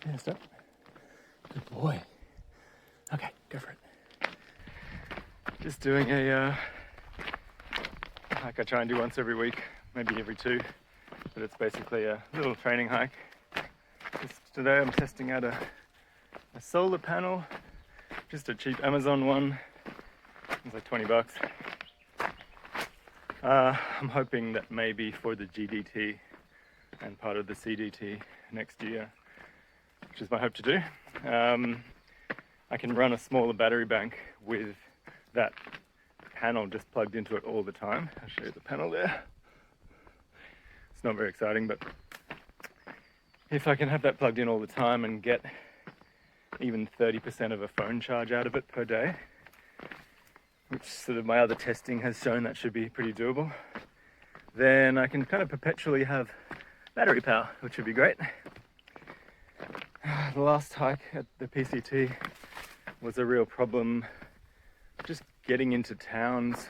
Yeah, stop. Good boy. Okay, go for it. Just doing a hike I try and do once every week, maybe every two, but it's basically a little training hike. Just today I'm testing out a solar panel, just a cheap Amazon one. It's like $20. I'm hoping that maybe for the GDT and part of the CDT next year, which is my hope to do, I can run a smaller battery bank with that panel just plugged into it all the time. I'll show you the panel there. It's not very exciting, but if I can have that plugged in all the time and get even 30% of a phone charge out of it per day, which sort of my other testing has shown that should be pretty doable, then I can kind of perpetually have battery power, which would be great. The last hike at the PCT was a real problem just getting into towns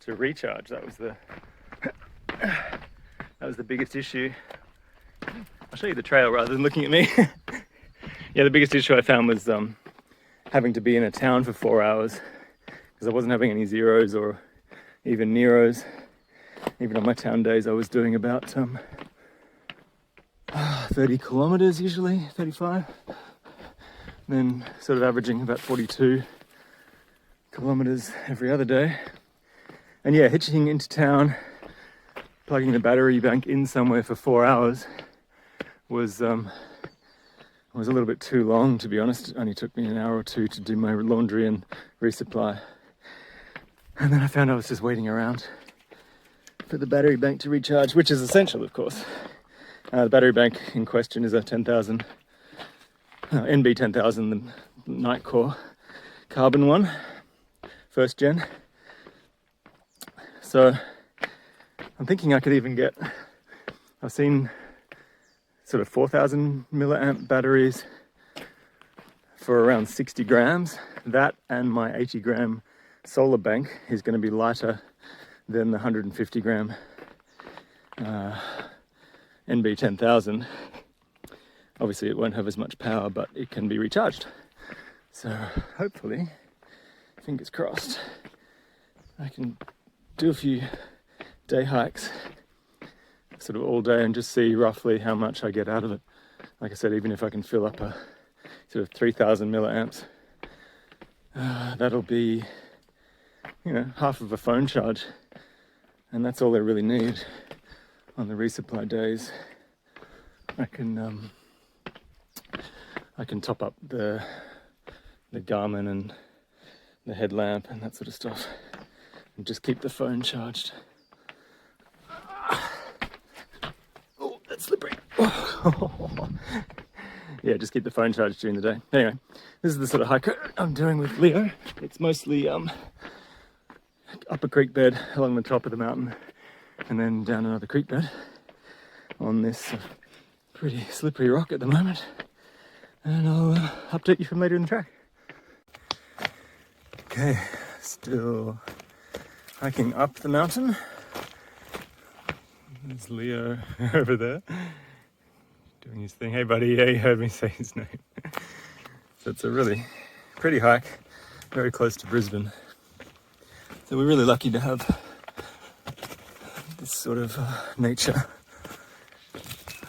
to recharge. That was the biggest issue. I'll show you the trail rather than looking at me. Yeah, the biggest issue I found was having to be in a town for 4 hours because I wasn't having any zeros or even Neros. Even on my town days I was doing about 30 kilometers usually, 35. Then sort of averaging about 42 kilometers every other day. And yeah, hitching into town, plugging the battery bank in somewhere for 4 hours was a little bit too long, to be honest. It only took me an hour or two to do my laundry and resupply. And then I found I was just waiting around for the battery bank to recharge, which is essential, of course. The battery bank in question is a 10,000 NB 10,000, the Nitecore carbon one, first gen. So I'm thinking I could even get, I've seen sort of 4,000 milliamp batteries for around 60 grams. That and my 80 gram solar bank is going to be lighter than the 150 gram NB 10,000. Obviously it won't have as much power, but it can be recharged. So hopefully, fingers crossed, I can do a few day hikes sort of all day and just see roughly how much I get out of it. Like I said, even if I can fill up a sort of 3,000 milliamps, that'll be, half of a phone charge. And that's all I really need on the resupply days. I can top up the Garmin and the headlamp and that sort of stuff and just keep the phone charged. Oh, that's slippery. Yeah, just keep the phone charged during the day. Anyway, this is the sort of hike I'm doing with Leo. It's mostly up a creek bed along the top of the mountain and then down another creek bed on this pretty slippery rock at the moment. And I'll update you from later in the track. Okay, still hiking up the mountain. There's Leo over there doing his thing. Hey buddy, yeah, you heard me say his name. So it's a really pretty hike, very close to Brisbane. So we're really lucky to have this sort of nature.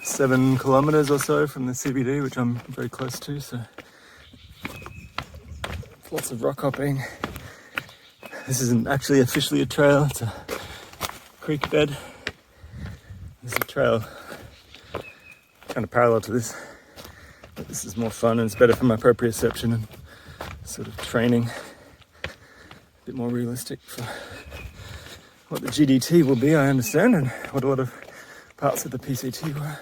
7 kilometers or so from the CBD, which I'm very close to, so lots of rock hopping. This isn't actually officially a trail, it's a creek bed. There's a trail kind of parallel to this, but this is more fun and it's better for my proprioception and sort of training. A bit more realistic for what the GDT will be, I understand, and what a lot of parts of the PCT were.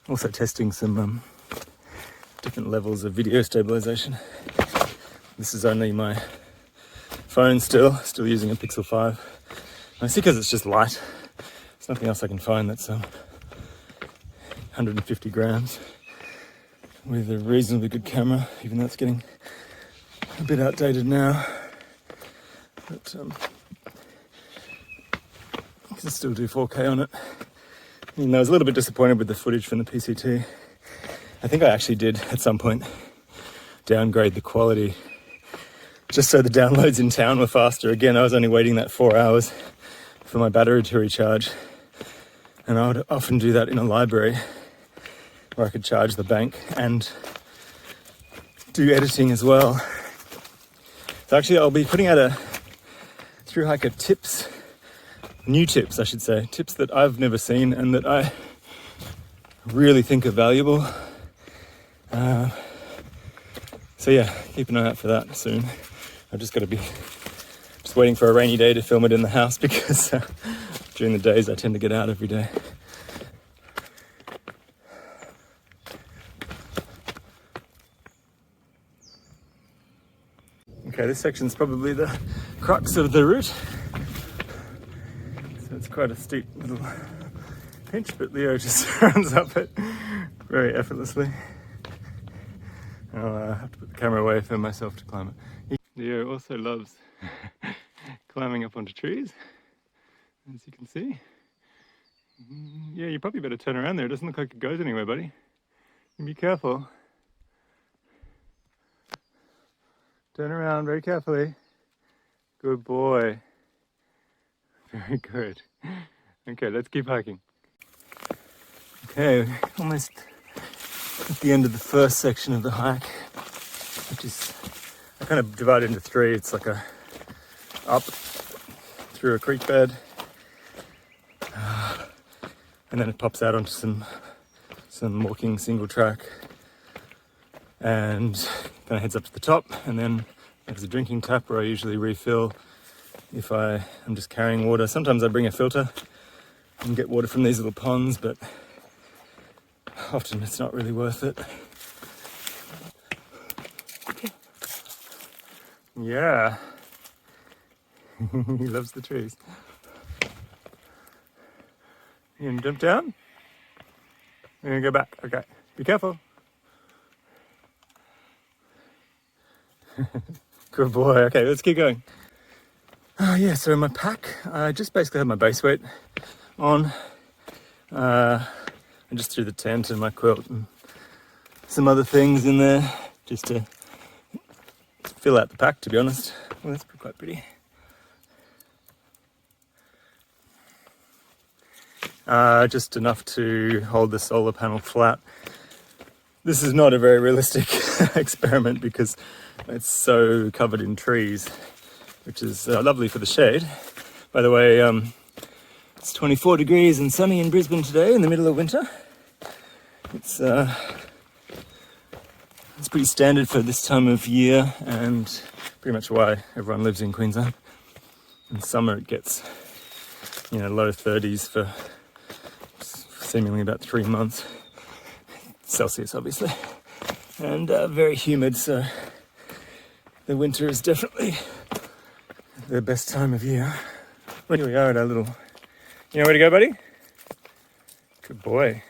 Also testing some different levels of video stabilization. This is only my phone still using a Pixel 5. Mostly because it's just light. There's nothing else I can find that's 150 grams with a reasonably good camera, even though it's getting a bit outdated now. But I can still do 4K on it. Even though I was a little bit disappointed with the footage from the PCT. I think I actually did at some point downgrade the quality just so the downloads in town were faster. Again, I was only waiting that 4 hours for my battery to recharge, and I would often do that in a library where I could charge the bank and do editing as well. So actually I'll be putting out a through hiker tips, new tips I should say, tips that I've never seen and that I really think are valuable. So yeah, keep an eye out for that soon. I've just got to be just waiting for a rainy day to film it in the house because during the days I tend to get out every day. Okay, this section's probably the crux of the route. So it's quite a steep little pinch, but Leo just runs up it very effortlessly. I'll have to put the camera away for myself to climb it. Leo also loves climbing up onto trees, as you can see. Yeah, you probably better turn around there. It doesn't look like it goes anywhere, buddy. You be careful. Turn around very carefully. Good boy. Very good. Okay, let's keep hiking. Okay, almost at the end of the first section of the hike, which is, I kind of divide it into three. It's like a up through a creek bed, and then it pops out onto some walking single track, and kind of heads up to the top, and then there's a drinking tap where I usually refill if I'm just carrying water. Sometimes I bring a filter and get water from these little ponds, but often it's not really worth it. Yeah. He loves the trees. You gonna jump down? You're gonna go back. Okay. Be careful. Good boy. Okay, let's keep going. Oh yeah, so in my pack, I just basically have my base weight on. I just threw the tent and my quilt and some other things in there just to fill out the pack, to be honest. Well, that's quite pretty. Just enough to hold the solar panel flat. This is not a very realistic experiment because it's so covered in trees, which is lovely for the shade. By the way, it's 24 degrees and sunny in Brisbane today in the middle of winter. It's pretty standard for this time of year and pretty much why everyone lives in Queensland. In summer it gets, low 30s for seemingly about 3 months. Celsius, obviously. And very humid, so the winter is definitely the best time of year. But here we are at our little... You know where to go, buddy? Good boy.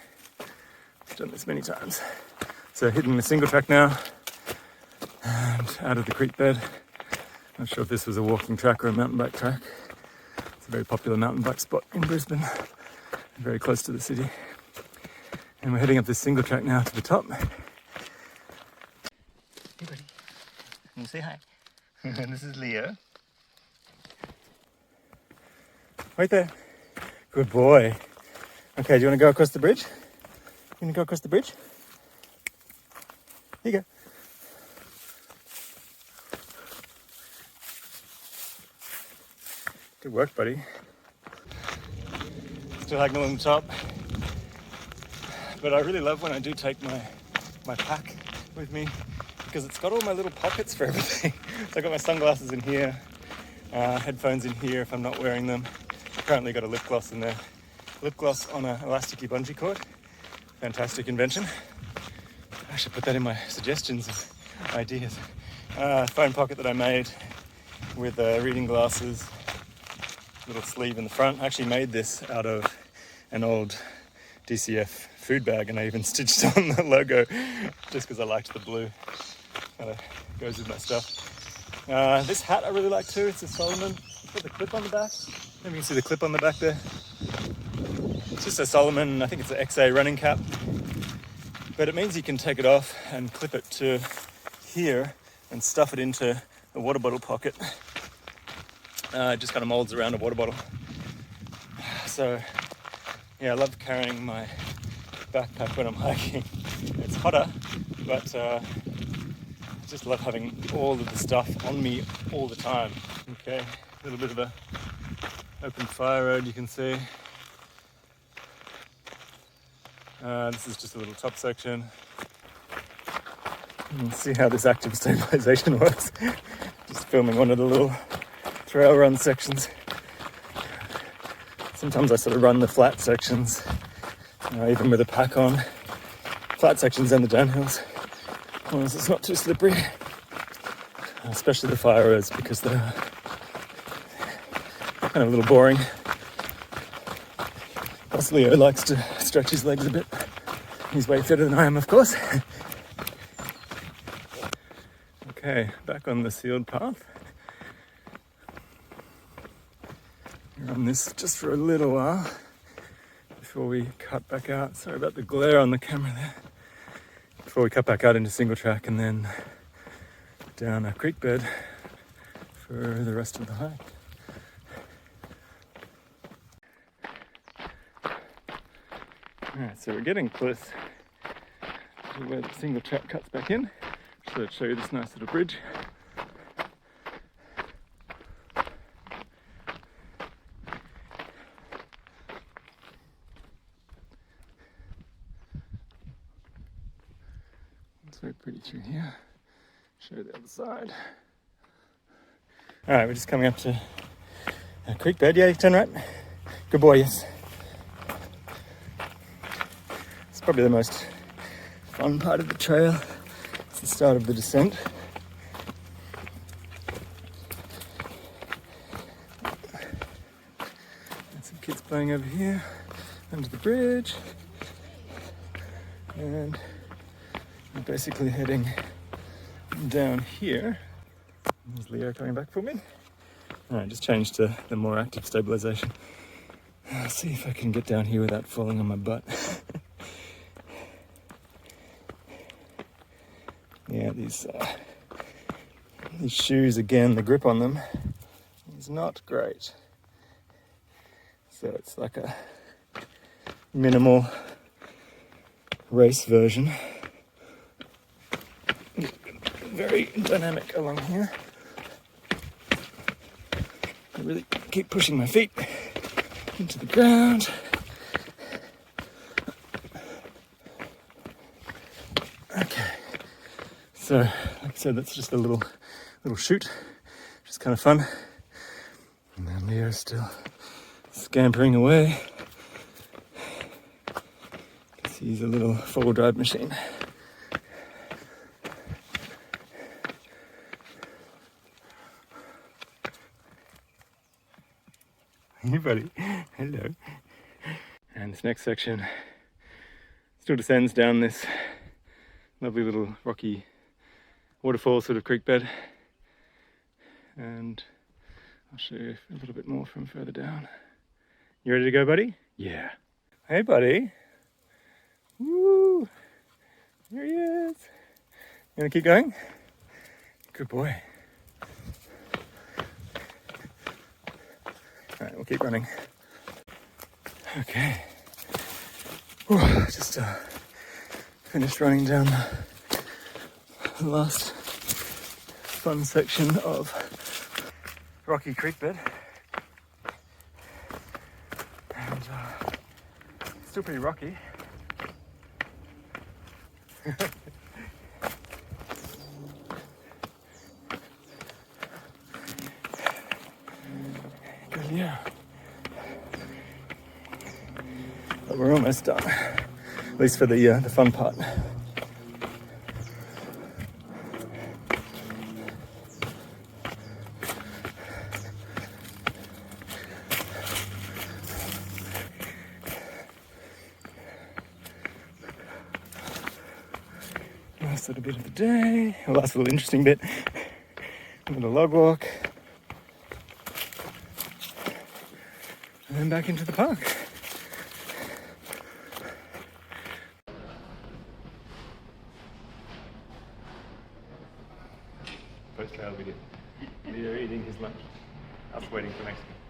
I've done this many times. So hitting the single track now, and out of the creek bed. Not sure if this was a walking track or a mountain bike track. It's a very popular mountain bike spot in Brisbane, very close to the city. And we're heading up this single track now to the top. Hey buddy, can you say hi? This is Leo. Right there. Good boy. Okay, do you want to go across the bridge? You want to go across the bridge? Here you go. Good work, buddy. Still hiking along the top. But I really love when I do take my pack with me because it's got all my little pockets for everything. So I've got my sunglasses in here, headphones in here if I'm not wearing them. Currently got a lip gloss in there. Lip gloss on an elasticy bungee cord. Fantastic invention. I should put that in my suggestions of ideas. Phone pocket that I made with reading glasses, little sleeve in the front. I actually made this out of an old DCF food bag and I even stitched on the logo just because I liked the blue. Kind of goes with my stuff. This hat I really like too. It's a Salomon. It's got the clip on the back. Maybe you can see the clip on the back there. It's just a Salomon, I think it's an XA running cap. but it means you can take it off and clip it to here and stuff it into the water bottle pocket. It just kind of molds around a water bottle. So yeah, I love carrying my backpack when I'm hiking. It's hotter, but I just love having all of the stuff on me all the time. Okay, a little bit of a open fire road you can see. This is just a little top section. You can see how this active stabilization works. Just filming one of the little trail run sections. Sometimes I sort of run the flat sections, even with a pack on. Flat sections and the downhills, as long as it's not too slippery. Especially the fire roads, because they're kind of a little boring. Plus Leo likes to stretch his legs a bit. He's way fitter than I am, of course. Okay, back on the sealed path. We're on this just for a little while before we cut back out. Sorry about the glare on the camera there. Before we cut back out into single track and then down a creek bed for the rest of the hike. Alright, so we're getting close to where the single track cuts back in. So I'll show you this nice little bridge. It's very pretty through here. Show the other side. Alright, we're just coming up to a creek bed. Yeah, you turn right. Good boy, yes. It's probably the most fun part of the trail. It's the start of the descent. And some kids playing over here under the bridge. And we're basically heading down here. There's Leo coming back for me. Alright, just changed to the more active stabilization. I'll see if I can get down here without falling on my butt. Yeah, these shoes, again, the grip on them is not great. So it's like a minimal race version. Very dynamic along here. I really keep pushing my feet into the ground. Okay. So, like I said, that's just a little shoot, which is kind of fun. And then Leo's still scampering away. Because he's a little four-wheel drive machine. Hey buddy, hello. And this next section still descends down this lovely little rocky waterfall sort of creek bed. And I'll show you a little bit more from further down. You ready to go, buddy? Yeah. Hey buddy. Woo! Here he is. You gonna keep going? Good boy. Alright, we'll keep running. Okay. Whew, just finished running down the last fun section of rocky creek bed. And still pretty rocky. Good, yeah. But we're almost done, at least for the fun part. Last little bit of the day, the last little interesting bit, a little log walk, and then back into the park. post trail video. Leo eating his lunch, us waiting for Mexican.